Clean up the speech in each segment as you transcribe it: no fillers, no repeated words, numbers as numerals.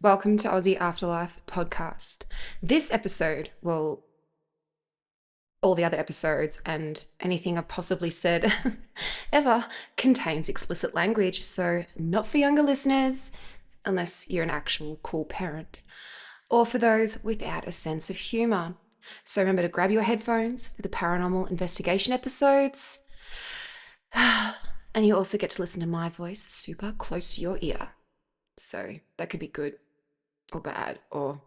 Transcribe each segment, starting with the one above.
Welcome to Aussie Afterlife podcast. This episode, well, all the other episodes and anything I've possibly said ever contains explicit language, so not for younger listeners, unless you're an actual cool parent, or for those without a sense of humour. So remember to grab your headphones for the paranormal investigation episodes. And you also get to listen to my voice super close to your ear. So that could be good or bad or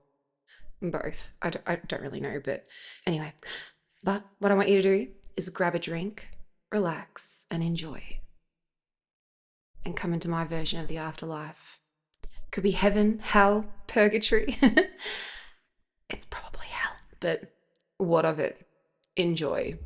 both. I don't really know, but anyway. But what I want you to do is grab a drink, relax, and enjoy. And come into my version of the afterlife. Could be heaven, hell, purgatory. It's probably hell, but what of it? Enjoy.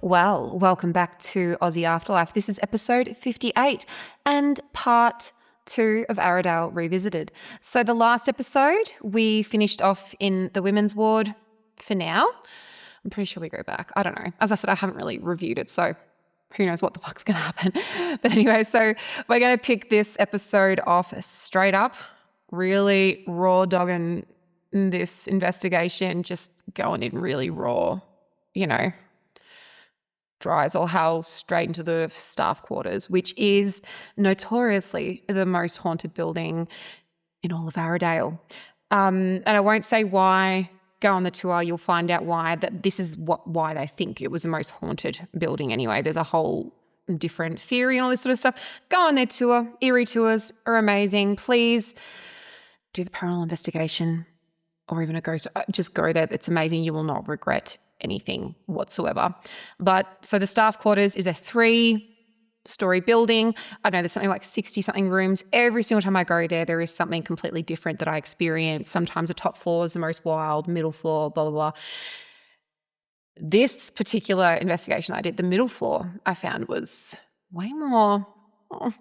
Well, welcome back to Aussie Afterlife. This is episode 58 and part 2 of Aradale Revisited. So the last episode, we finished off in the women's ward for now. I'm pretty sure we go back. I don't know. As I said, I haven't really reviewed it, so who knows what the fuck's going to happen. But anyway, so we're going to pick this episode off straight up, really raw dogging this investigation, just going in really raw, dry as all hell straight into the staff quarters, which is notoriously the most haunted building in all of Aradale. And I won't say why. Go on the tour, you'll find out why. That this is why they think it was the most haunted building anyway. There's a whole different theory and all this sort of stuff. Go on their tour. Eerie tours are amazing. Please do the paranormal investigation or even a ghost. Just go there. It's amazing. You will not regret anything whatsoever. But so the staff quarters is a 3-story building. I know there's something like 60 something rooms. Every single time I go there is something completely different that I experience. Sometimes the top floor is the most wild, middle floor, blah, blah, blah. This particular investigation I did, the middle floor, I found was way more,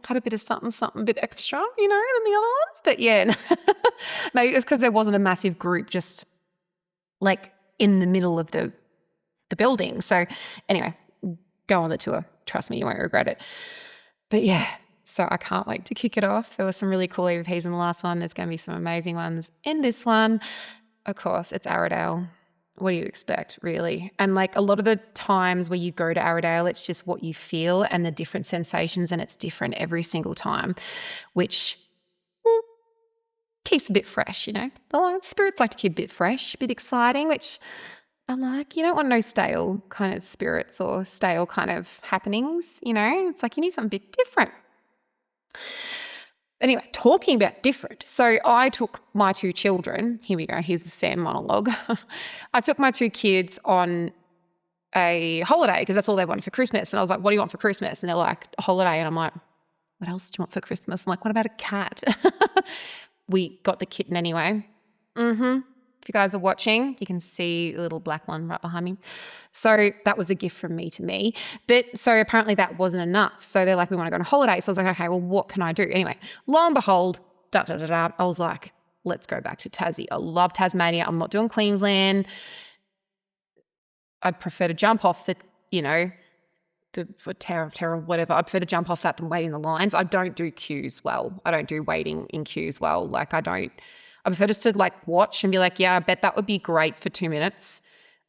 had a bit of something a bit extra, than the other ones. But yeah, maybe it's because there wasn't a massive group just like in the middle of the building. So anyway, go on the tour. Trust me, you won't regret it. But yeah, so I can't wait to kick it off. There were some really cool EVPs in the last one. There's going to be some amazing ones in this one. Of course, it's Aradale. What do you expect, really? And like a lot of the times where you go to Aradale, it's just what you feel and the different sensations, and it's different every single time, which keeps a bit fresh, The spirits like to keep a bit fresh, a bit exciting, which I like. You don't want no stale kind of spirits or stale kind of happenings, It's like you need something a bit different. Anyway, talking about different. So I took my 2 children. Here we go. Here's the Sam monologue. I took my 2 kids on a holiday because that's all they wanted for Christmas. And I was like, what do you want for Christmas? And they're like, a holiday. And I'm like, what else do you want for Christmas? I'm like, what about a cat? We got the kitten anyway. If you guys are watching, you can see the little black one right behind me. So that was a gift from me to me. But so apparently that wasn't enough. So they're like, we want to go on a holiday. So I was like, okay, well, what can I do? Anyway, lo and behold, I was like, let's go back to Tassie. I love Tasmania. I'm not doing Queensland. I'd prefer to jump off the Tower of Terror, whatever. I prefer to jump off that than wait in the lines. I don't do queues well. I don't do waiting in queues well. I prefer just to watch and be like, yeah, I bet that would be great for 2 minutes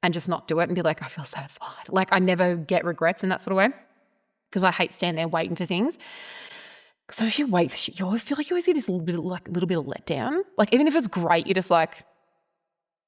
and just not do it and be like, I feel satisfied. I never get regrets in that sort of way because I hate standing there waiting for things. Because if you wait for shit, I feel like you always get this little bit of letdown. Even if it's great, you're just like,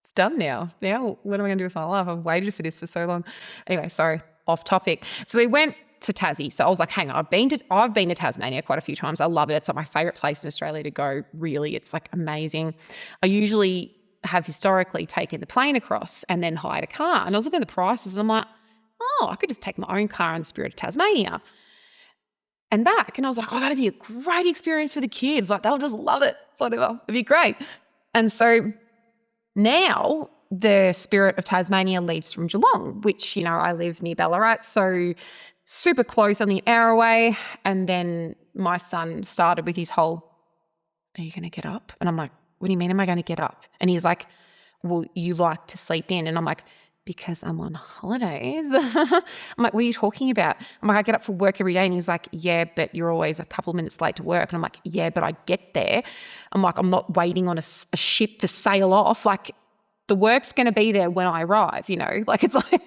it's done now. Now what am I going to do with my life? I've waited for this for so long. Anyway, sorry, off topic. So we went to Tassie. So I was like, hang on, I've been to Tasmania quite a few times. I love it. It's my favourite place in Australia to go, really. It's amazing. I usually have historically taken the plane across and then hired a car. And I was looking at the prices and I'm like, I could just take my own car in the spirit of Tasmania and back. And I was like, that'd be a great experience for the kids. They'll just love it. Whatever. It'd be great. And so now the Spirit of Tasmania leaves from Geelong, which, you know, I live near Ballarat, so super close, only an hour away. And then my son started with his whole, are you going to get up? And I'm like, what do you mean am I going to get up? And he's like, well, you like to sleep in. And I'm like, because I'm on holidays. I'm like, what are you talking about? I'm like, I get up for work every day. And he's like, yeah, but you're always a couple of minutes late to work. And I'm like, yeah, but I get there. I'm like, I'm not waiting on a ship to sail off. Like, the work's going to be there when I arrive, you know? Like, it's like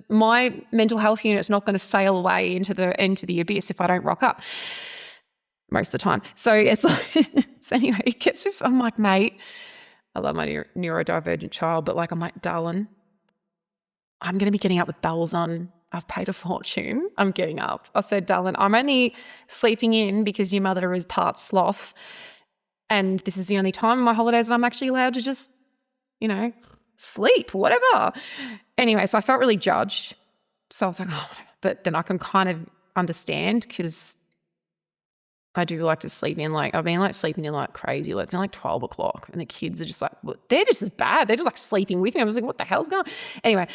my mental health unit's not going to sail away into the abyss if I don't rock up most of the time. So it's like, so anyway, it gets this, I'm like, mate, I love my neurodivergent child, but like, I'm like, darling, I'm going to be getting up with bells on. I've paid a fortune. I'm getting up. I said, darling, I'm only sleeping in because your mother is part sloth. And this is the only time in my holidays that I'm actually allowed to just, you know, sleep, whatever. Anyway, so I felt really judged. So I was like, oh, whatever. But then I can kind of understand because I do like to sleep in, like, I've been like sleeping in like crazy. Like, it's been like 12 o'clock and the kids are just like, well, they're just as bad. They're just like sleeping with me. I was like, what the hell's going on? Anyway,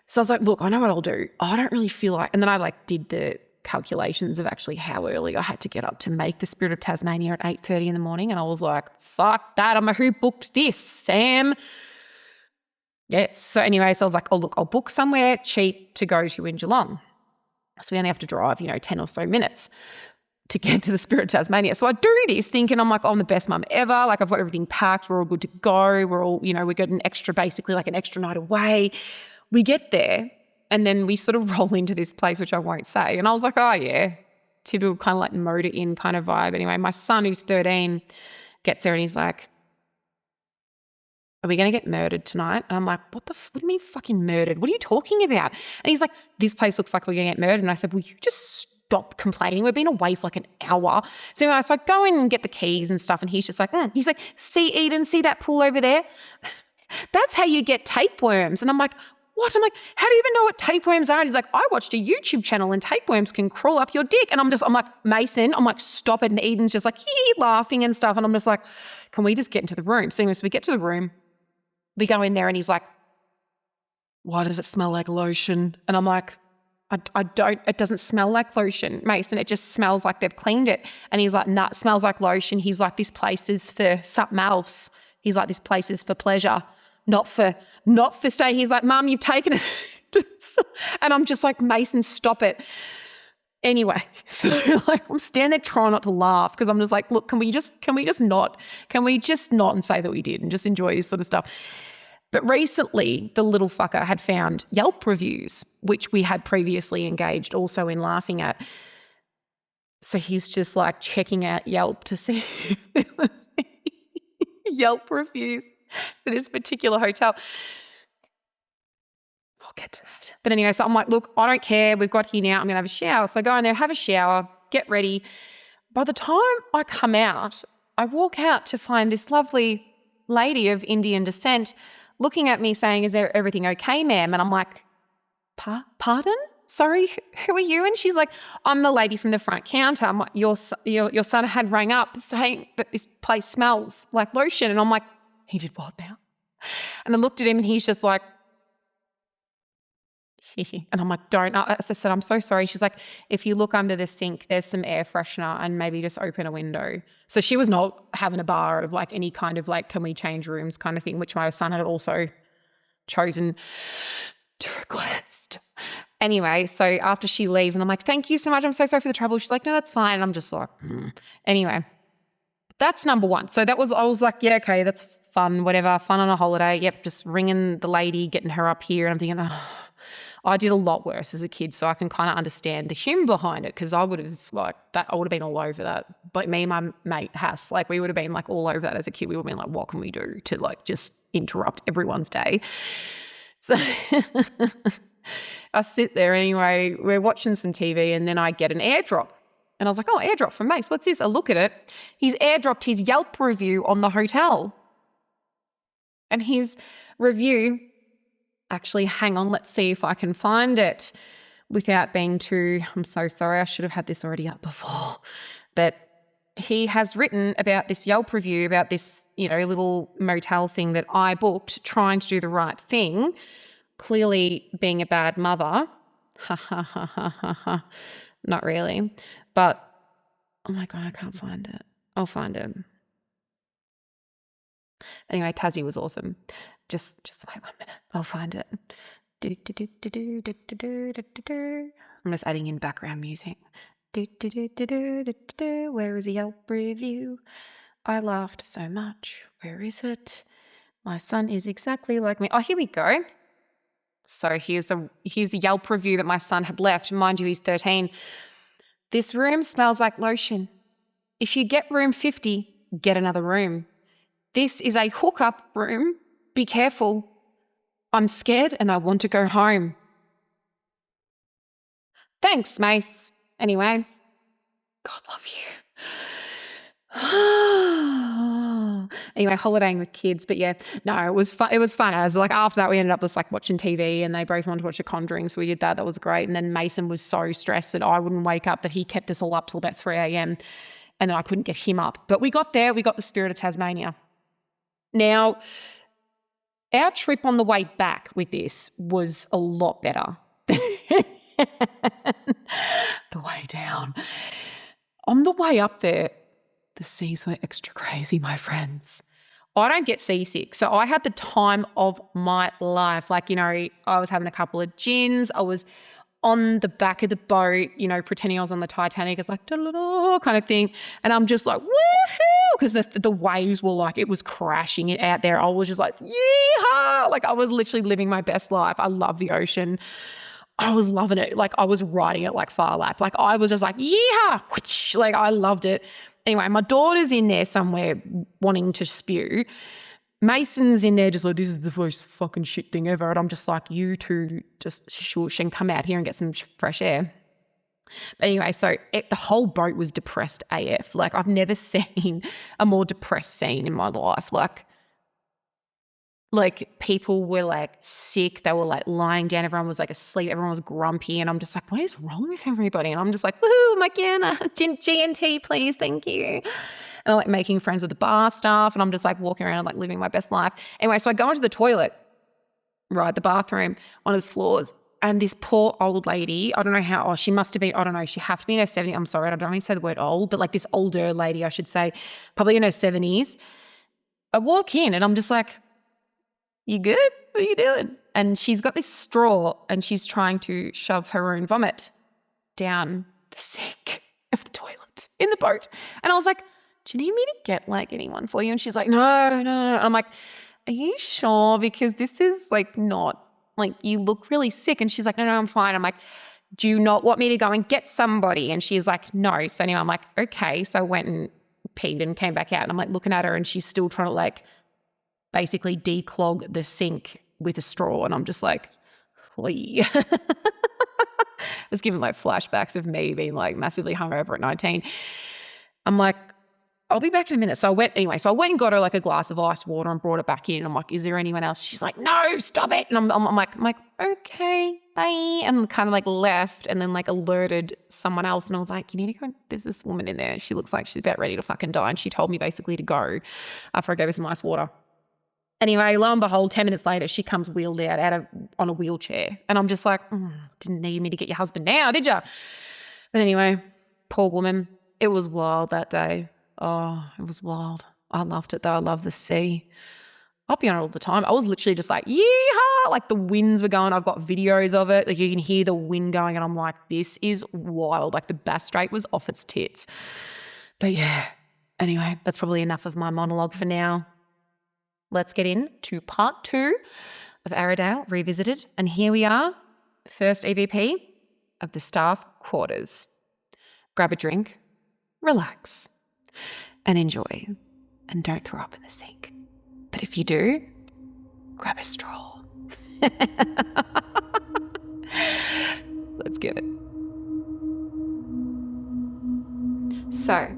so I was like, look, I know what I'll do. I don't really feel like, and then I like did the calculations of actually how early I had to get up to make the Spirit of Tasmania at 8:30 in the morning. And I was like, fuck that. I'm like, who booked this, Sam? Yes. So anyway, so I was like, oh, look, I'll book somewhere cheap to go to in Geelong. So we only have to drive, 10 or so minutes to get to the Spirit of Tasmania. So I do this thinking I'm like, oh, I'm the best mum ever. Like, I've got everything packed. We're all good to go. We're all, we got an extra, basically like an extra night away. We get there and then we sort of roll into this place, which I won't say. And I was like, oh yeah, typical kind of like motor in kind of vibe. Anyway, my son who's 13 gets there and he's like, are we going to get murdered tonight? And I'm like, what do you mean fucking murdered? What are you talking about? And he's like, this place looks like we're going to get murdered. And I said, will you just stop complaining? We've been away for like an hour. So anyway, so I go in and get the keys and stuff. And he's just like, he's like, see Eden, see that pool over there? That's how you get tapeworms. And I'm like, what? I'm like, how do you even know what tapeworms are? And he's like, I watched a YouTube channel and tapeworms can crawl up your dick. And I'm like, Mason, I'm like, stop it. And Eden's just like, laughing and stuff. And I'm just like, can we just get into the room? So anyway, so we get to the room. We go in there and he's like, why does it smell like lotion? And I'm like, it doesn't smell like lotion, Mason. It just smells like they've cleaned it. And he's like, nah, it smells like lotion. He's like, this place is for something else. He's like, this place is for pleasure, not for stay. He's like, Mum, you've taken it. And I'm just like, Mason, stop it. Anyway, so like I'm standing there trying not to laugh because I'm just like, look, can we just not and say that we did and just enjoy this sort of stuff? But recently, the little fucker had found Yelp reviews, which we had previously engaged also in laughing at. So he's just like checking out Yelp to see if there was any Yelp reviews for this particular hotel. I'll get to that. But anyway, so I'm like, look, I don't care. We've got here now. I'm going to have a shower. So I go in there, have a shower, get ready. By the time I come out, I walk out to find this lovely lady of Indian descent looking at me saying, is everything okay, ma'am? And I'm like, pardon? Sorry, who are you? And she's like, I'm the lady from the front counter. I'm like, your son had rang up saying that this place smells like lotion. And I'm like, he did what now? And I looked at him and he's just like, and I'm like, don't. As I said, I'm so sorry. She's like, if you look under the sink, there's some air freshener and maybe just open a window. So she was not having a bar of like any kind of like, can we change rooms kind of thing, which my son had also chosen to request. Anyway, so after she leaves and I'm like, thank you so much. I'm so sorry for the trouble. She's like, no, that's fine. And I'm just like, Anyway, that's number one. So I was like, yeah, okay, that's fun, whatever, fun on a holiday. Yep, just ringing the lady, getting her up here. And I'm thinking, I did a lot worse as a kid, so I can kind of understand the humour behind it because I would have been all over that. But me and my mate Hass, like we would have been like all over that as a kid. We would have been like, what can we do to like just interrupt everyone's day? So I sit there anyway, we're watching some TV and then I get an airdrop. And I was like, oh, airdrop from Mace, what's this? I look at it. He's airdropped his Yelp review on the hotel. And his review, actually, hang on, let's see if I can find it without being too, I'm so sorry, I should have had this already up before. But he has written about this Yelp review about this, little motel thing that I booked, trying to do the right thing, clearly being a bad mother. Ha ha ha ha ha ha. Not really. But, oh my God, I can't find it. I'll find it. Anyway, Tassie was awesome. Just wait 1 minute. I'll find it. I'm just adding in background music. Where is a Yelp review? I laughed so much. Where is it? My son is exactly like me. Oh, here we go. So here's a Yelp review that my son had left. Mind you, he's 13. This room smells like lotion. If you get room 50, get another room. This is a hookup room. Be careful. I'm scared and I want to go home. Thanks, Mace. Anyway, God love you. Anyway, holidaying with kids, but yeah, no, it was fun. It was fun. As like after that, we ended up just like watching TV, and they both wanted to watch The Conjuring, so we did that. That was great. And then Mason was so stressed that I wouldn't wake up that he kept us all up till about 3 a.m. and then I couldn't get him up. But we got there. We got the Spirit of Tasmania. Now, our trip on the way back with this was a lot better. The way down. On the way up there, the seas were extra crazy, my friends. I don't get seasick, so I had the time of my life. Like, I was having a couple of gins. I was on the back of the boat, pretending I was on the Titanic. It's like, da-da-da, kind of thing. And I'm just like, woohoo, because the waves were like, it was crashing out there. I was just like, yeehaw. Like, I was literally living my best life. I love the ocean. I was loving it. Like, I was riding it like Far Lap. Like, I was just like, yeehaw. Like, I loved it. Anyway, my daughter's in there somewhere wanting to spew. Mason's in there just like, this is the most fucking shit thing ever. And I'm just like, you two just shush and come out here and get some fresh air. But anyway, so the whole boat was depressed AF. Like, I've never seen a more depressed scene in my life. Like people were like sick. They were like lying down. Everyone was like asleep. Everyone was grumpy. And I'm just like, what is wrong with everybody? And I'm just like, woohoo, McKenna, G&T, please, thank you. And I'm like making friends with the bar staff. And I'm just like walking around like living my best life. Anyway, so I go into the toilet, right, the bathroom, one of the floors. And this poor old lady, I don't know how, she must have been, I don't know, she have to be in her 70s. I'm sorry, I don't even say the word old, but like this older lady, I should say, probably in her 70s. I walk in and I'm just like, you good? What are you doing? And she's got this straw and she's trying to shove her own vomit down the sink of the toilet in the boat. And I was like, do you need me to get like anyone for you? And she's like, no. I'm like, are you sure? Because this is like not, like you look really sick. And she's like, no, I'm fine. I'm like, do you not want me to go and get somebody? And she's like, no. So anyway, I'm like, okay. So I went and peed and came back out. And I'm like looking at her and she's still trying to like basically declog the sink with a straw. And I'm just like, wee. It's giving like flashbacks of me being like massively hungover at 19. I'm like, I'll be back in a minute. So I went and got her like a glass of ice water and brought it back in. I'm like, is there anyone else? She's like, no, stop it. And I'm like, okay, bye. And kind of like left and then like alerted someone else. And I was like, you need to go. There's this woman in there. She looks like she's about ready to fucking die. And she told me basically to go after I gave her some ice water. Anyway, lo and behold, 10 minutes later, she comes wheeled out on a wheelchair. And I'm just like, didn't need me to get your husband now, did you? But anyway, poor woman. It was wild that day. Oh, it was wild. I loved it though. I love the sea. I'll be on it all the time. I was literally just like, yeehaw, like the winds were going. I've got videos of it. Like you can hear the wind going and I'm like, this is wild. Like the Bass Strait was off its tits. But yeah, anyway, that's probably enough of my monologue for now. Let's get into part 2 of Aradale Revisited. And here we are, first EVP of the staff quarters. Grab a drink, relax, and enjoy. And don't throw up in the sink. But if you do, grab a straw. Let's get it. So,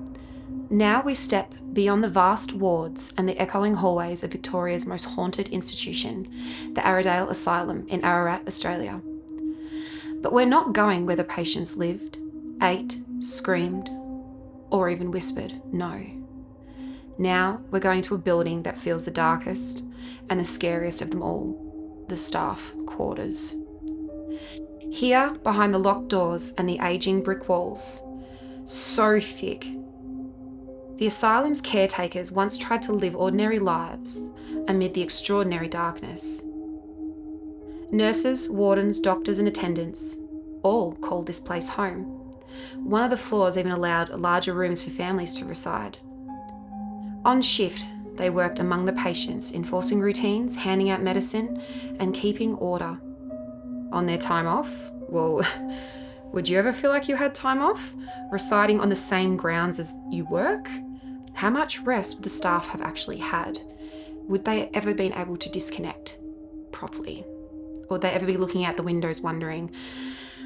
now we step beyond the vast wards and the echoing hallways of Victoria's most haunted institution, the Aradale Asylum in Ararat, Australia. But we're not going where the patients lived, ate, screamed, or even whispered no. Now we're going to a building that feels the darkest and the scariest of them all, the staff quarters. Here, behind the locked doors and the aging brick walls, so thick, the asylum's caretakers once tried to live ordinary lives amid the extraordinary darkness. Nurses, wardens, doctors, and attendants all called this place home. One of the floors even allowed larger rooms for families to reside. On shift, they worked among the patients, enforcing routines, handing out medicine, and keeping order. On their time off, well, would you ever feel like you had time off? Residing on the same grounds as you work? How much rest would the staff have actually had? Would they ever been able to disconnect properly? Or would they ever be looking out the windows wondering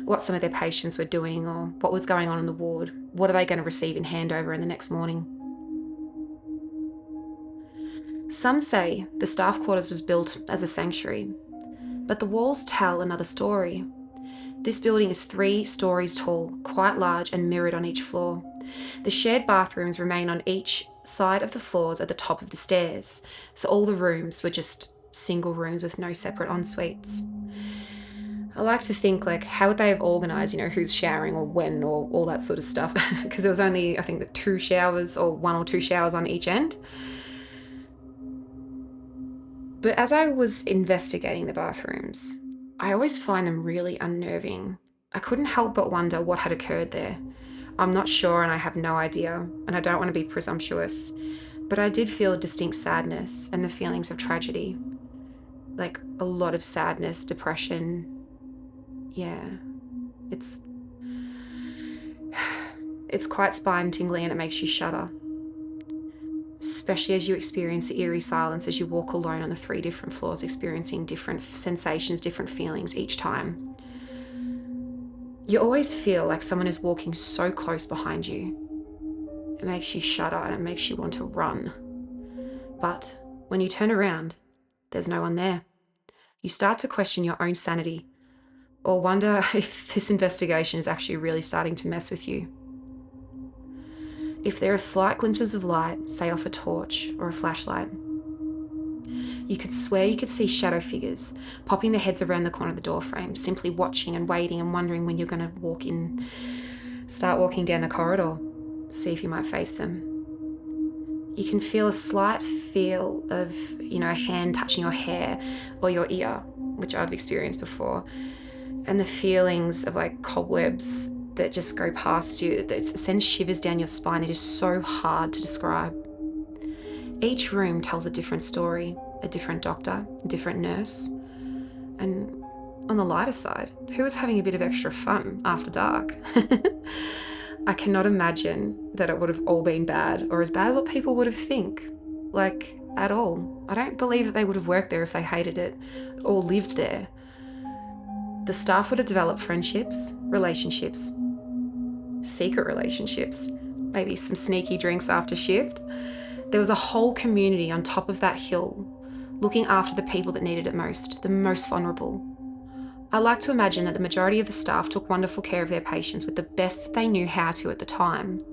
what some of their patients were doing or what was going on in the ward? What are they going to receive in handover in the next morning? Some say the staff quarters was built as a sanctuary, but the walls tell another story. This building is 3 stories tall, quite large and mirrored on each floor. The shared bathrooms remain on each side of the floors at the top of the stairs, so all the rooms were just single rooms with no separate en-suites. I like to think, like, how would they have organised, who's showering or when or all that sort of stuff? Because there was only, I think, the 2 showers or 1 or 2 showers on each end. But as I was investigating the bathrooms, I always find them really unnerving. I couldn't help but wonder what had occurred there. I'm not sure and I have no idea, and I don't want to be presumptuous, but I did feel distinct sadness and the feelings of tragedy. Like a lot of sadness, depression. Yeah, it's quite spine tingling and it makes you shudder. Especially as you experience the eerie silence as you walk alone on the 3 different floors, experiencing different sensations, different feelings each time. You always feel like someone is walking so close behind you. It makes you shudder and it makes you want to run. But when you turn around, there's no one there. You start to question your own sanity or wonder if this investigation is actually really starting to mess with you. If there are slight glimpses of light, say off a torch or a flashlight, you could swear you could see shadow figures popping their heads around the corner of the doorframe, simply watching and waiting and wondering when you're going to start walking down the corridor, see if you might face them. You can feel a slight feel of, a hand touching your hair or your ear, which I've experienced before, and the feelings of like cobwebs that just go past you. It sends shivers down your spine. It is so hard to describe. Each room tells a different story, a different doctor, a different nurse. And on the lighter side, who was having a bit of extra fun after dark? I cannot imagine that it would have all been bad or as bad as what people would have think. Like, at all. I don't believe that they would have worked there if they hated it or lived there. The staff would have developed friendships, relationships, secret relationships, maybe some sneaky drinks after shift. There was a whole community on top of that hill looking after the people that needed it most, the most vulnerable. I like to imagine that the majority of the staff took wonderful care of their patients with the best that they knew how to at the time.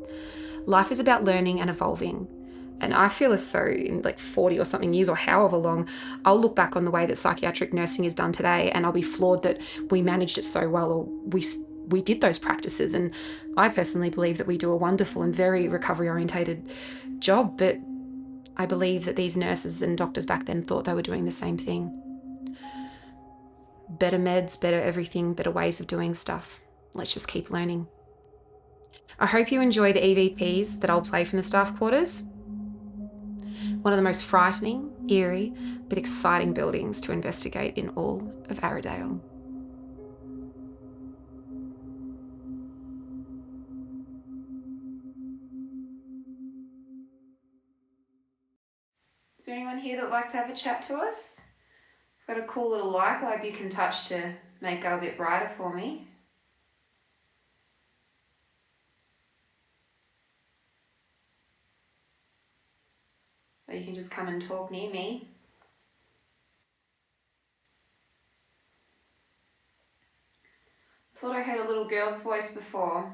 Life is about learning and evolving. And I feel as though in like 40 or something years or however long, I'll look back on the way that psychiatric nursing is done today and I'll be floored that we managed it so well or we did those practices. And I personally believe that we do a wonderful and very recovery orientated job, but I believe that these nurses and doctors back then thought they were doing the same thing. Better meds, better everything, better ways of doing stuff. Let's just keep learning. I hope you enjoy the EVPs that I'll play from the staff quarters. One of the most frightening, eerie, but exciting buildings to investigate in all of Aradale. Is there anyone here that would like to have a chat to us? I've got a cool little light globe you can touch to make it go a bit brighter for me. Or you can just come and talk near me. I thought I heard a little girl's voice before.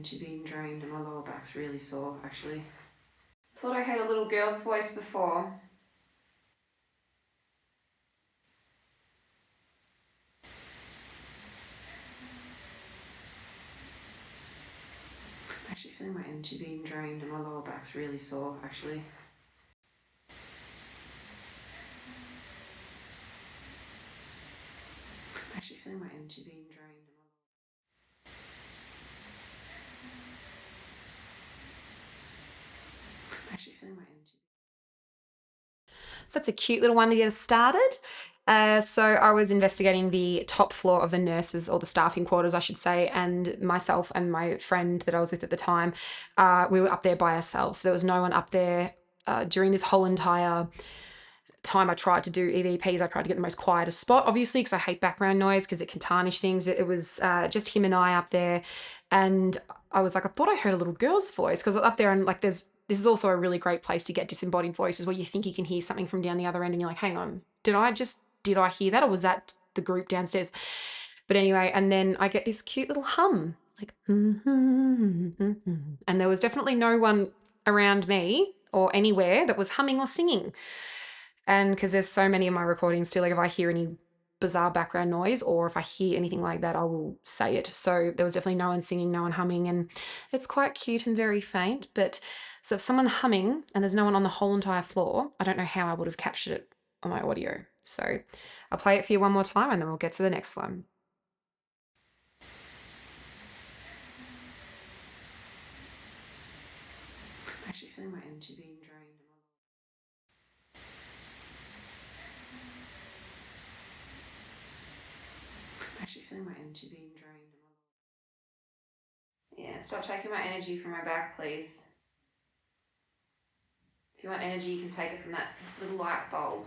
energy being drained and my lower back's really sore, actually. Thought I heard a little girl's voice before. Actually feeling my energy being drained and my lower back's really sore, actually. Actually feeling my energy being drained and actually feeling my energy. So that's a cute little one to get us started. So I was investigating the top floor of the nurses, or the staffing quarters, I should say, and myself and my friend that I was with at the time, we were up there by ourselves. So there was no one up there during this whole entire time I tried to do EVPs. I tried to get the most quietest spot, obviously, because I hate background noise because it can tarnish things. But it was just him and I up there, and I was like, I thought I heard a little girl's voice, because up there, and like this is also a really great place to get disembodied voices, where you think you can hear something from down the other end, and you're like, hang on, did I hear that, or was that the group downstairs? But anyway, and then I get this cute little hum, like, and there was definitely no one around me or anywhere that was humming or singing. And because there's so many of my recordings too, like if I hear any bizarre background noise or if I hear anything like that, I will say it. So there was definitely no one singing, no one humming, and it's quite cute and very faint. But so if someone humming and there's no one on the whole entire floor, I don't know how I would have captured it on my audio. So I'll play it for you one more time and then we'll get to the next one. Actually feeling my energy being drained. Actually feeling my energy being drained. Yeah, stop taking my energy from my back, please. If you want energy, you can take it from that little light bulb.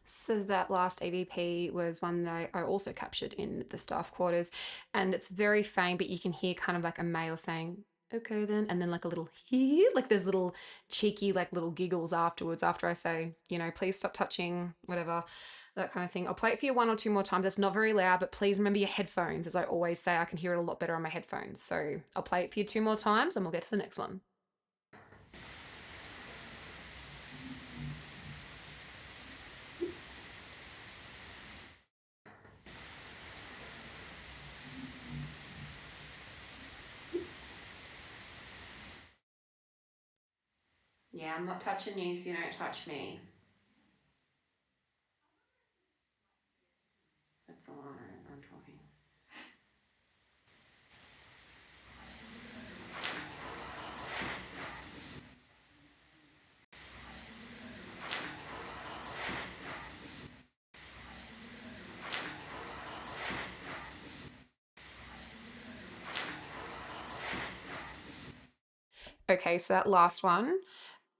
So that last EVP was one that I also captured in the staff quarters, and it's very faint, but you can hear kind of like a male saying, okay then, and then like a little hee, like there's little cheeky like little giggles afterwards, after I say, please stop touching, whatever, that kind of thing. I'll play it for you one or two more times. It's not very loud, but please remember your headphones. As I always say, I can hear it a lot better on my headphones. So I'll play it for you two more times and we'll get to the next one. Yeah, I'm not touching you, so you don't touch me. That's all I'm talking. Okay, so that last one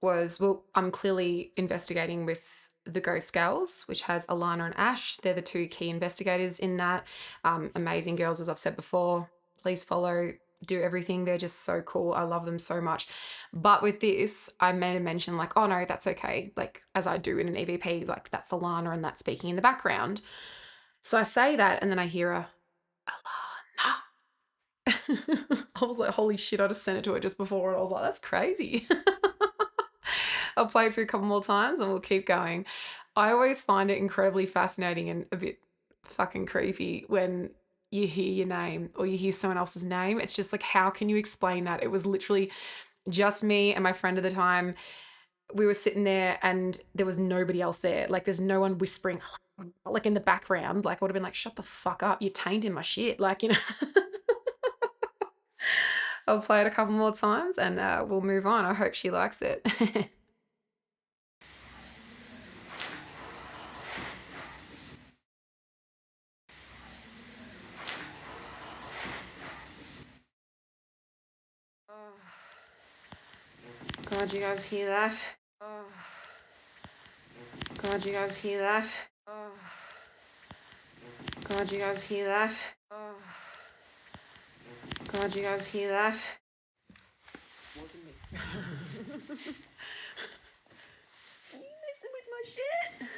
was, well, I'm clearly investigating with the Ghost Girls, which has Alana and Ash. They're the two key investigators in that. Amazing girls, as I've said before. Please follow, do everything. They're just so cool. I love them so much. But with this, I made a mention like, oh no, that's okay. Like, as I do in an EVP, like that's Alana and that's speaking in the background. So I say that and then I hear a, Alana. I was like, holy shit, I just sent it to her just before and I was like, that's crazy. I'll play it through a couple more times and we'll keep going. I always find it incredibly fascinating and a bit fucking creepy when you hear your name or you hear someone else's name. It's just like, how can you explain that? It was literally just me and my friend at the time. We were sitting there and there was nobody else there. Like, there's no one whispering, like in the background. Like, I would have been like, shut the fuck up. You're tainting my shit. Like, I'll play it a couple more times and we'll move on. I hope she likes it. God, you guys hear that? Oh. God, you guys hear that? Oh. God, you guys hear that? Oh. God, you guys hear that? Wasn't me. Are you messing with my shit?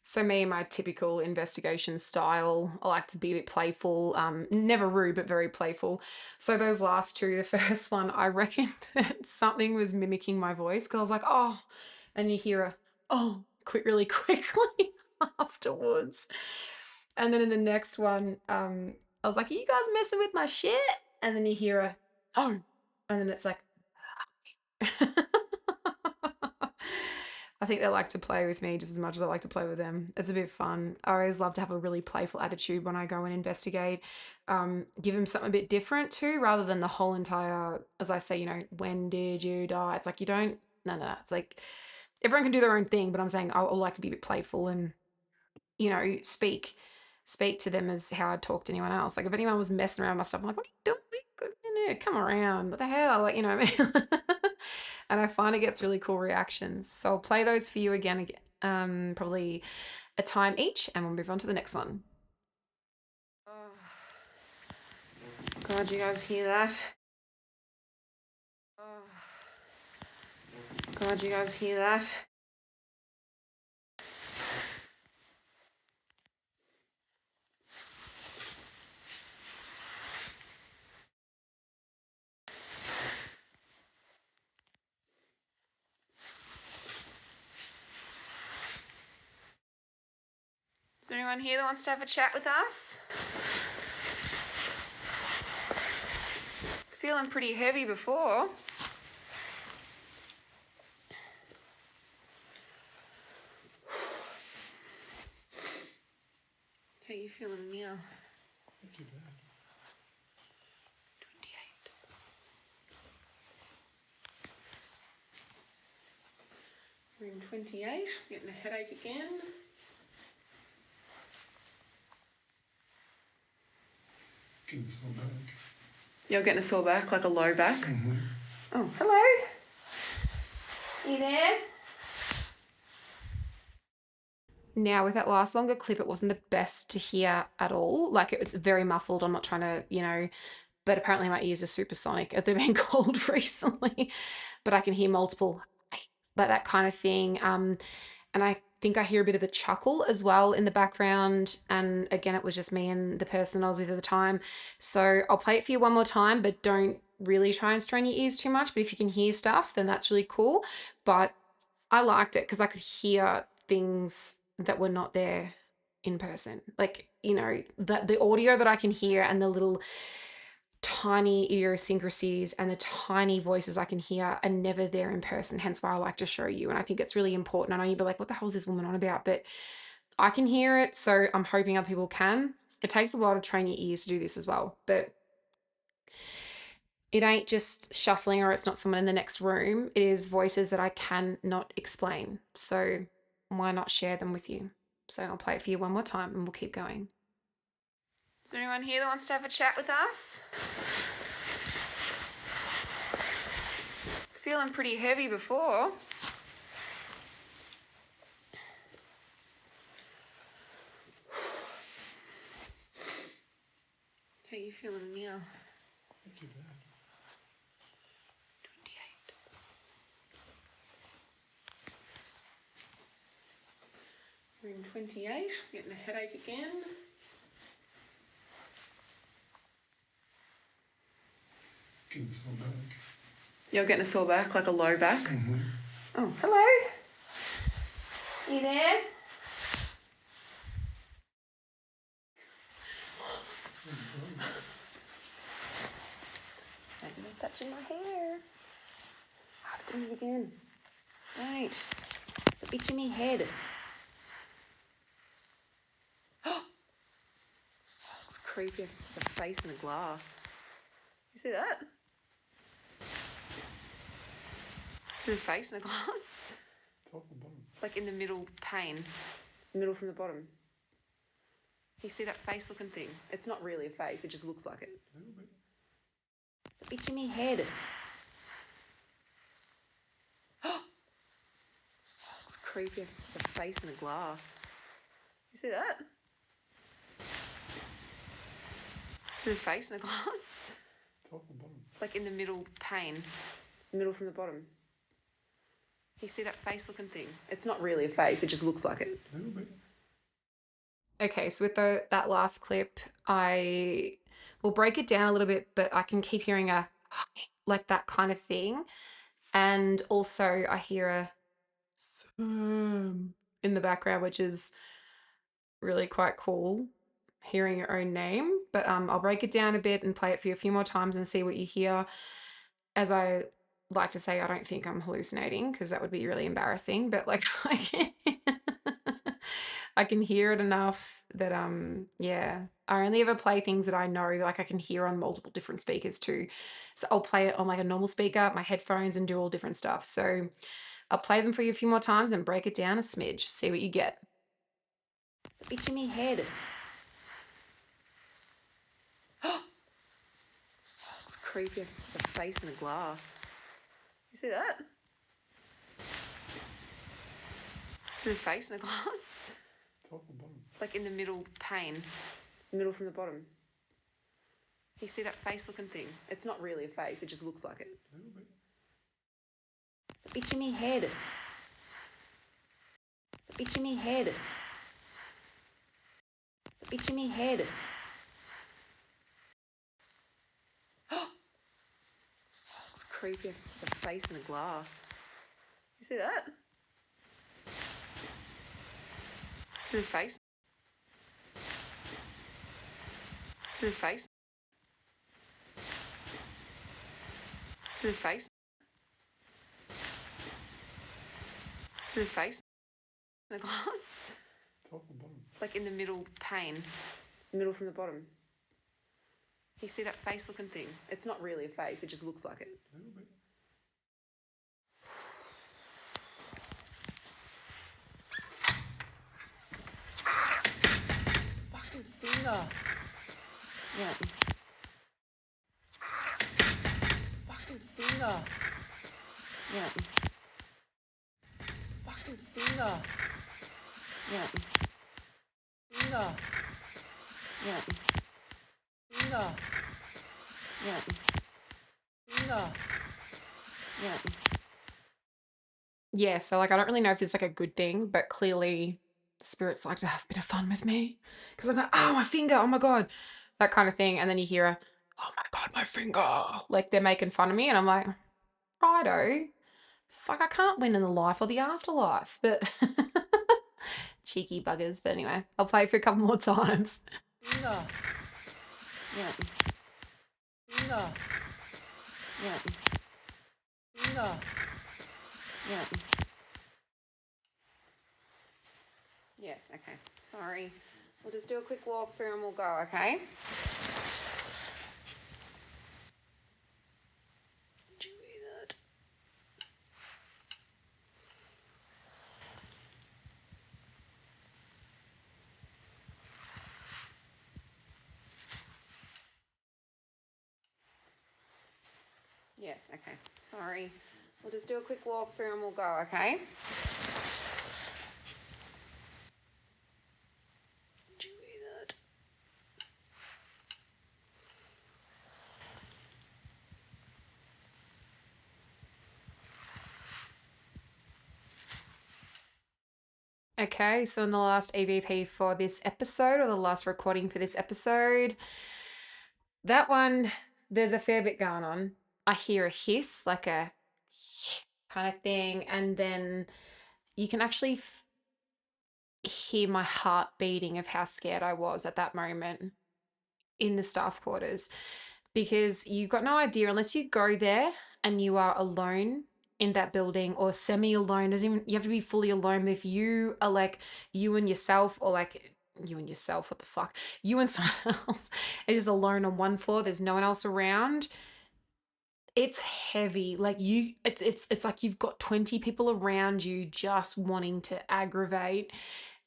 So me and my typical investigation style, I like to be a bit playful, never rude, but very playful. So those last two, the first one, I reckon that something was mimicking my voice because I was like, oh, and you hear a, oh, quit really quickly afterwards. And then in the next one, I was like, are you guys messing with my shit? And then you hear a, oh, and then it's like, I think they like to play with me just as much as I like to play with them. It's a bit fun. I always love to have a really playful attitude when I go and investigate. Give them something a bit different too, rather than the whole entire, as I say, when did you die? It's like you don't, no. It's like everyone can do their own thing, but I'm saying I like to be a bit playful and, speak to them as how I'd talk to anyone else. Like if anyone was messing around with my stuff, I'm like, what are you doing? Come around. What the hell? Like, what I mean? And I find it gets really cool reactions. So I'll play those for you again, probably a time each, and we'll move on to the next one. Oh. God, you guys hear that? Oh. God, you guys hear that? Is there anyone here that wants to have a chat with us? Feeling pretty heavy before. How you feeling now? Not too bad. 28. We're in 28, getting a headache again. Getting a sore back. You're getting a sore back, like a low back? Mm-hmm. Oh, hello. You there? Now, with that last longer clip, it wasn't the best to hear at all. Like, it's very muffled. I'm not trying to, but apparently my ears are supersonic. They've been called recently, but I can hear multiple, like that kind of thing. And I think I hear a bit of a chuckle as well in the background. And again, it was just me and the person I was with at the time. So I'll play it for you one more time, but don't really try and strain your ears too much. But if you can hear stuff, then that's really cool. But I liked it because I could hear things that were not there in person. Like, the audio that I can hear and the little tiny idiosyncrasies and the tiny voices I can hear are never there in person, hence why I like to show you. And I think it's really important. I know you'd be like, what the hell is this woman on about? But I can hear it, so I'm hoping other people can. It takes a while to train your ears to do this as well, but it ain't just shuffling or it's not someone in the next room. It is voices that I cannot explain. So why not share them with you? So I'll play it for you one more time and we'll keep going. Is there anyone here that wants to have a chat with us? Feeling pretty heavy before. How you feeling now? Not too bad. 28. We're in 28, getting a headache again. Getting a sore back. You're getting a sore back, like a low back? Mm-hmm. Oh, hello. You there? Maybe you're touching my hair. I've done it again. Right. Stop itching me head. creepy. It's the face in the glass. You see that? The face in the glass? Top and bottom. Like in the middle pane. Middle from the bottom. You see that face looking thing? It's not really a face, it just looks like it. A little bit. It's in my head. It's creepy. It's the face in the glass. You see that? The face in the glass? Top and bottom. Like in the middle pane. Middle from the bottom. You see that face looking thing? It's not really a face, it just looks like it. A little bit. Okay, so with that last clip, I will break it down a little bit, but I can keep hearing a like that kind of thing. And also I hear a in the background, which is really quite cool, hearing your own name. But I'll break it down a bit and play it for you a few more times and see what you hear. As I like to say, I don't think I'm hallucinating because that would be really embarrassing, but like I can hear it enough that yeah, I only ever play things that I know like I can hear on multiple different speakers too. So I'll play it on like a normal speaker, my headphones, and do all different stuff. So I'll play them for you a few more times and break it down a smidge, see what you get. It's in my head. It's creepy. It's the face in the glass. You see that? The face in the glass? Top and bottom. Like in the middle pane. Middle from the bottom. You see that face looking thing? It's not really a face, it just looks like it. A little bit. It's in my head. It's in my head. It's in my head. It's creepy. It's the face in the glass. You see that? The face. The face. The face. The face in the glass. Top and bottom. Like in the middle pane. Middle from the bottom. You see that face looking thing? It's not really a face, it just looks like it. A little bit. Fucking finger. Yeah. Fucking finger. Yeah. Fucking finger. Yeah. Finger. Yeah. Finger. Yeah. Finger. Yeah. Yeah, so like I don't really know if it's like a good thing, but clearly the spirits like to have a bit of fun with me. Because I'm like, oh my finger, oh my God. That kind of thing. And then you hear a, oh my God, my finger. Like they're making fun of me, and I'm like, righto. Fuck, I can't win in the life or the afterlife. But cheeky buggers. But anyway, I'll play it for a couple more times. Finger. Yeah. Finger. Yeah. Finger. Yeah. Yes, okay. Sorry. We'll just do a quick walk through and we'll go, okay? Did you hear that? Yes, okay. Sorry. We'll just do a quick walk through and we'll go, okay? Did you hear that? Okay, so in the last EVP for this episode, or the last recording for this episode, that one, there's a fair bit going on. I hear a hiss, like a kind of thing, and then you can actually hear my heart beating of how scared I was at that moment in the staff quarters, because you've got no idea unless you go there and you are alone in that building, or semi alone. Doesn't even, you have to be fully alone. If you are like you and yourself, or like you and yourself, what the fuck? You and someone else are just alone on one floor. There's no one else around. It's heavy. Like it's like you've got 20 people around you just wanting to aggravate,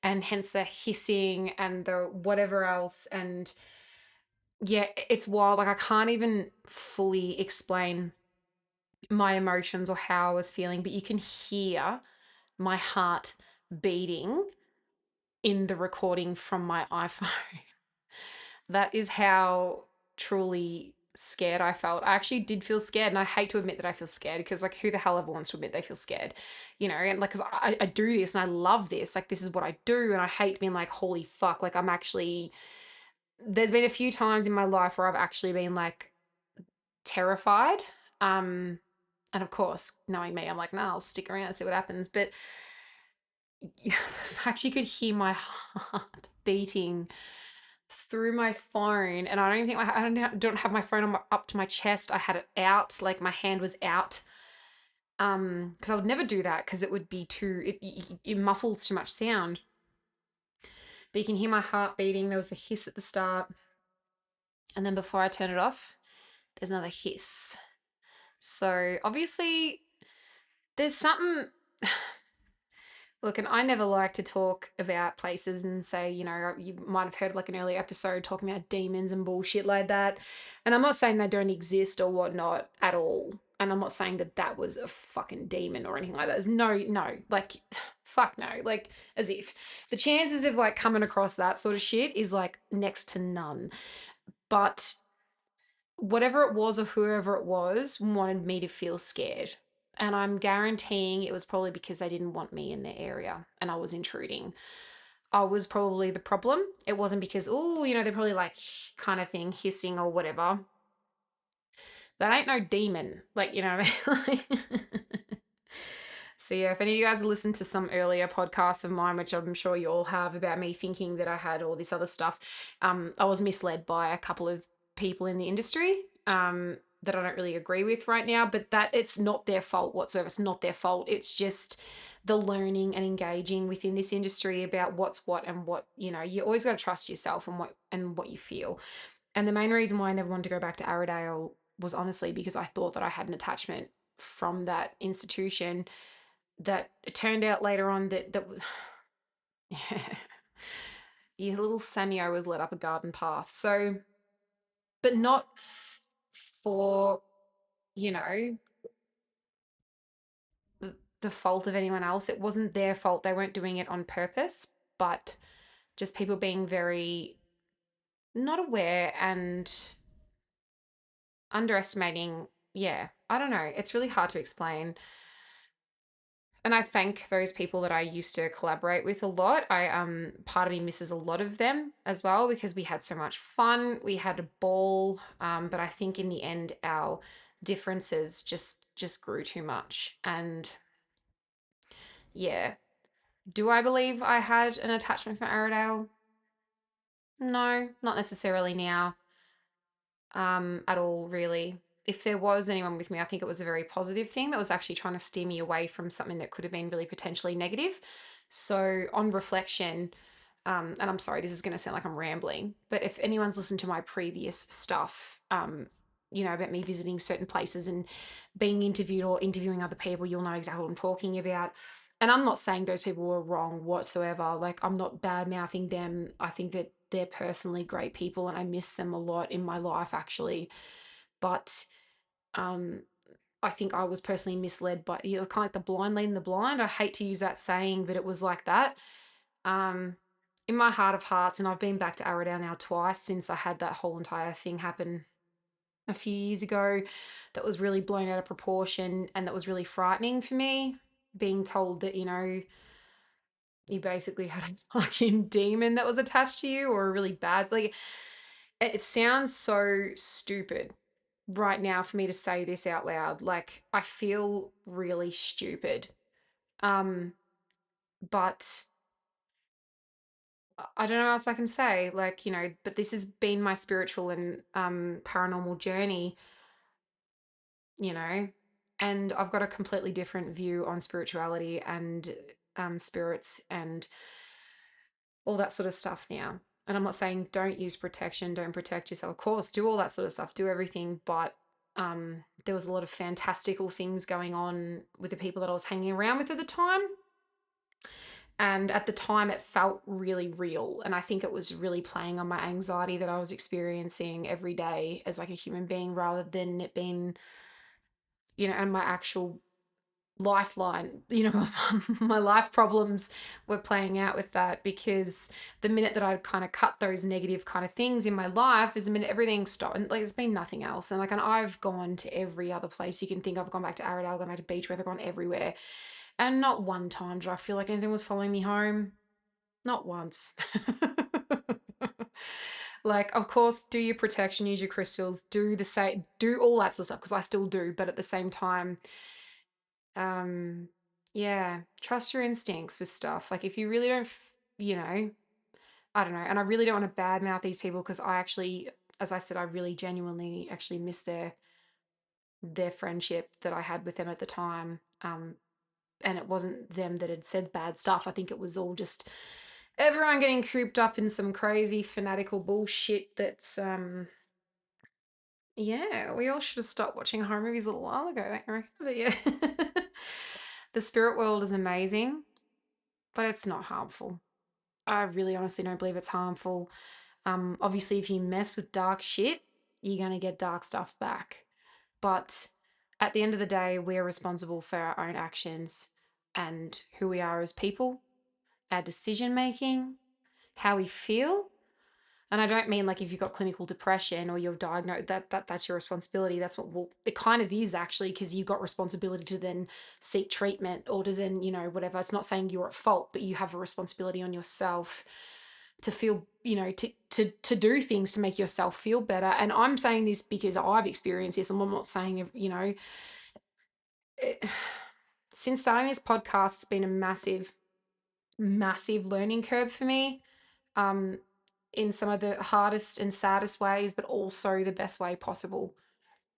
and hence the hissing and the whatever else. And yeah, it's wild. Like I can't even fully explain my emotions or how I was feeling, but you can hear my heart beating in the recording from my iPhone. That is how truly scared I felt. I actually did feel scared, and I hate to admit that I feel scared because, like, who the hell ever wants to admit they feel scared, you know? And like, because I do this and I love this, like, this is what I do, and I hate being like, holy fuck, like, I'm actually. There's been a few times in my life where I've actually been like terrified. Um, and of course, knowing me, I'm like, no, I'll stick around and see what happens. But the fact you could hear my heart beating through my phone, and I don't even think don't have my phone up to my chest. I had it out, like my hand was out. Because I would never do that because it would be too it muffles too much sound. But you can hear my heart beating. There was a hiss at the start, and then before I turn it off, there's another hiss. So obviously, there's something. Look, and I never like to talk about places and say, you know, you might have heard like an earlier episode talking about demons and bullshit like that. And I'm not saying they don't exist or whatnot at all. And I'm not saying that that was a fucking demon or anything like that. There's no, like, fuck no. Like, as if the chances of like coming across that sort of shit is like next to none. But whatever it was or whoever it was wanted me to feel scared. And I'm guaranteeing it was probably because they didn't want me in their area and I was intruding. I was probably the problem. It wasn't because, oh, you know, they're probably like kind of thing, hissing or whatever. That ain't no demon. Like, you know what I mean? So yeah, if any of you guys listened to some earlier podcasts of mine, which I'm sure you all have, about me thinking that I had all this other stuff, I was misled by a couple of people in the industry that I don't really agree with right now. But that it's not their fault whatsoever. It's not their fault. It's just the learning and engaging within this industry about what's what and what, you know. You always got to trust yourself and what you feel. And the main reason why I never wanted to go back to Aradale was honestly because I thought that I had an attachment from that institution, that it turned out later on that your little Samio was led up a garden path. So, but not for, you know, the fault of anyone else. It wasn't their fault. They weren't doing it on purpose, but just people being very not aware and underestimating. Yeah, I don't know. It's really hard to explain. And I thank those people that I used to collaborate with a lot. I part of me misses a lot of them as well because we had so much fun. We had a ball, but I think in the end our differences just grew too much. And yeah, do I believe I had an attachment for Aradale? No, not necessarily now, at all, really. If there was anyone with me, I think it was a very positive thing that was actually trying to steer me away from something that could have been really potentially negative. So, on reflection, and I'm sorry, this is going to sound like I'm rambling, but if anyone's listened to my previous stuff, you know, about me visiting certain places and being interviewed or interviewing other people, you'll know exactly what I'm talking about. And I'm not saying those people were wrong whatsoever. Like, I'm not bad mouthing them. I think that they're personally great people and I miss them a lot in my life, actually. But um, I think I was personally misled by, you know, kind of like the blind leading the blind. I hate to use that saying, but it was like that. Um, in my heart of hearts, and I've been back to Aradale now twice since I had that whole entire thing happen a few years ago, that was really blown out of proportion and that was really frightening for me. Being told that, you know, you basically had a fucking demon that was attached to you, or a really bad, like, it sounds so stupid right now for me to say this out loud. Like, I feel really stupid. Um, but I don't know what else I can say. Like, you know, but this has been my spiritual and paranormal journey, you know, and I've got a completely different view on spirituality and spirits and all that sort of stuff now. And I'm not saying don't use protection, don't protect yourself. Of course, do all that sort of stuff, do everything. But there was a lot of fantastical things going on with the people that I was hanging around with at the time. And at the time, it felt really real. And I think it was really playing on my anxiety that I was experiencing every day as like a human being rather than it being, and my actual lifeline, my life problems were playing out with that because the minute that I'd kind of cut those negative kind of things in my life is the minute everything stopped and like there's been nothing else. And I've gone to every other place you can think of. I've gone back to Aradale, gone back to Beachworth, I've gone everywhere. And not one time did I feel like anything was following me home. Not once. Like, of course, do your protection, use your crystals, do the same, do all that sort of stuff because I still do. But at the same time, um, yeah, trust your instincts with stuff. Like, if you really don't, I don't know. And I really don't want to badmouth these people because I actually, as I said, I really genuinely actually miss their friendship that I had with them at the time. And it wasn't them that had said bad stuff. I think it was all just everyone getting cooped up in some crazy fanatical bullshit that's yeah, we all should have stopped watching horror movies a little while ago, don't you reckon? But yeah. The spirit world is amazing, but it's not harmful. I really honestly don't believe it's harmful. Obviously if you mess with dark shit, you're gonna get dark stuff back. But at the end of the day, we're responsible for our own actions and who we are as people, our decision making, how we feel. And I don't mean like if you've got clinical depression or you're diagnosed, that's your responsibility. That's what it kind of is actually, because you've got responsibility to then seek treatment or to then, whatever. It's not saying you're at fault, but you have a responsibility on yourself to feel, to do things to make yourself feel better. And I'm saying this because I've experienced this, and I'm not saying, it, since starting this podcast, it's been a massive, massive learning curve for me. Um, in some of the hardest and saddest ways, but also the best way possible.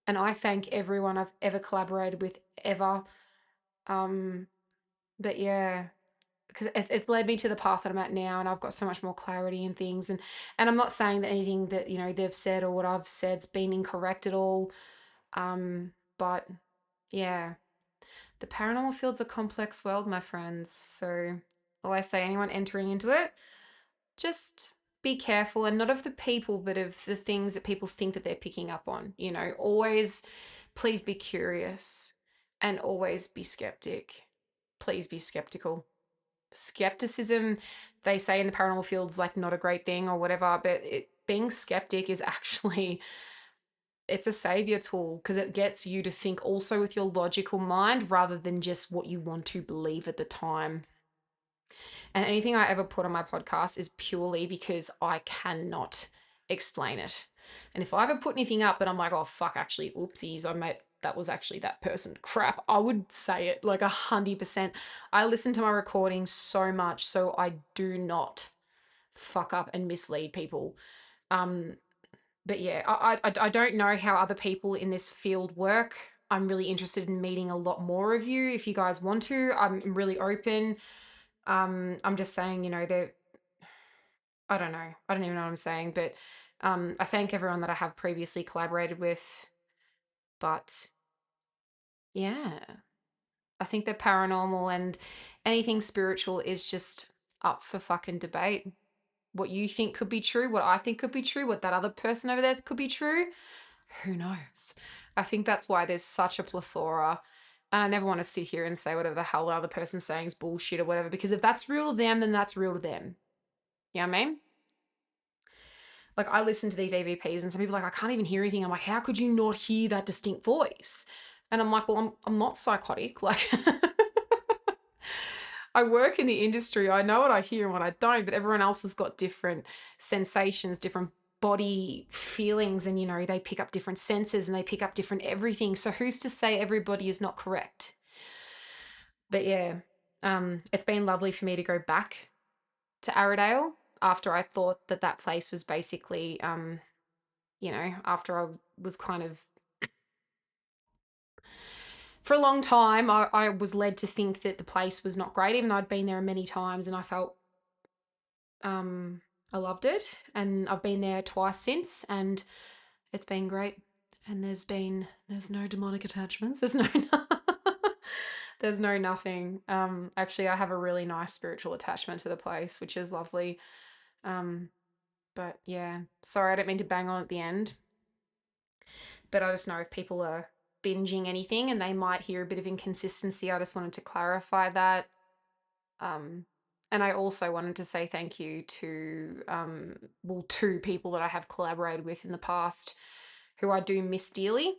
And I thank everyone I've ever collaborated with ever. Um, but yeah, because it's led me to the path that I'm at now, and I've got so much more clarity in things. And I'm not saying that anything that they've said or what I've said's been incorrect at all. But yeah, the paranormal field's a complex world, my friends. So, all I say, anyone entering into it, just be careful, and not of the people, but of the things that people think that they're picking up on. Always please be curious and always be skeptic. Please be skeptical. Skepticism, they say in the paranormal field's like not a great thing or whatever, but being skeptic is actually it's a savior tool because it gets you to think also with your logical mind rather than just what you want to believe at the time. And anything I ever put on my podcast is purely because I cannot explain it. And if I ever put anything up and I'm like, oh fuck, actually, oopsies, I made that was actually that person. Crap, I would say it like 100%. I listen to my recordings so much so I do not fuck up and mislead people. Um, but yeah, I don't know how other people in this field work. I'm really interested in meeting a lot more of you if you guys want to. I'm really open. I'm just saying, I don't know. I don't even know what I'm saying, but I thank everyone that I have previously collaborated with. But yeah, I think that paranormal and anything spiritual is just up for fucking debate. What you think could be true, what I think could be true, what that other person over there could be true, who knows? I think that's why there's such a plethora. And I never want to sit here and say whatever the hell the other person's saying is bullshit or whatever, because if that's real to them, then that's real to them. You know what I mean? Like I listen to these EVPs and some people are like, I can't even hear anything. I'm like, how could you not hear that distinct voice? And I'm like, well, I'm not psychotic. Like I work in the industry. I know what I hear and what I don't, but everyone else has got different sensations, different body feelings, and they pick up different senses and they pick up different everything. So who's to say everybody is not correct? But yeah, it's been lovely for me to go back to Aradale after I thought that place was basically after I was kind of for a long time, I was led to think that the place was not great, even though I'd been there many times and I felt I loved it, and I've been there twice since, and it's been great. And there's no demonic attachments. There's no there's no nothing. Actually, I have a really nice spiritual attachment to the place, which is lovely. Um, but yeah, sorry, I don't mean to bang on at the end, but I just know if people are binging anything and they might hear a bit of inconsistency, I just wanted to clarify that. Um, and I also wanted to say thank you to, well, two people that I have collaborated with in the past who I do miss dearly.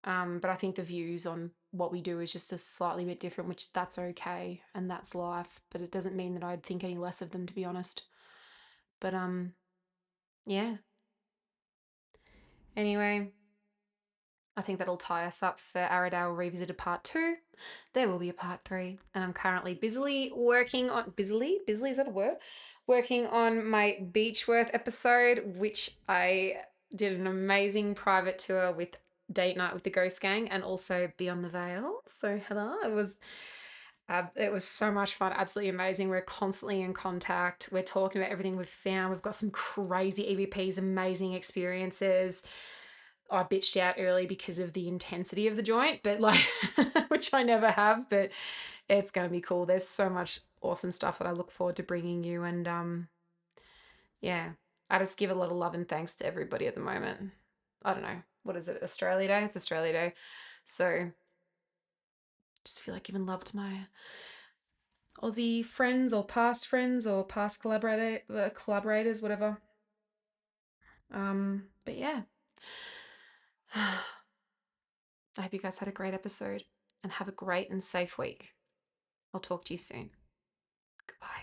But I think the views on what we do is just a slightly bit different, which that's okay and that's life. But it doesn't mean that I'd think any less of them, to be honest. But yeah. Anyway, I think that'll tie us up for Aradale Revisited Part 2. There will be a Part 3. And I'm currently busily working on... Busily? Busily, is that a word? Working on my Beechworth episode, which I did an amazing private tour with Date Night with the Ghost Gang and also Beyond the Veil. So hello, it was so much fun, absolutely amazing. We're constantly in contact. We're talking about everything we've found. We've got some crazy EVPs, amazing experiences. I bitched out early because of the intensity of the joint, but like, which I never have, but it's going to be cool. There's so much awesome stuff that I look forward to bringing you. And yeah, I just give a lot of love and thanks to everybody at the moment. I don't know. What is it? Australia Day? It's Australia Day. So just feel like giving love to my Aussie friends or past collaborators, whatever. But yeah. I hope you guys had a great episode and have a great and safe week. I'll talk to you soon. Goodbye.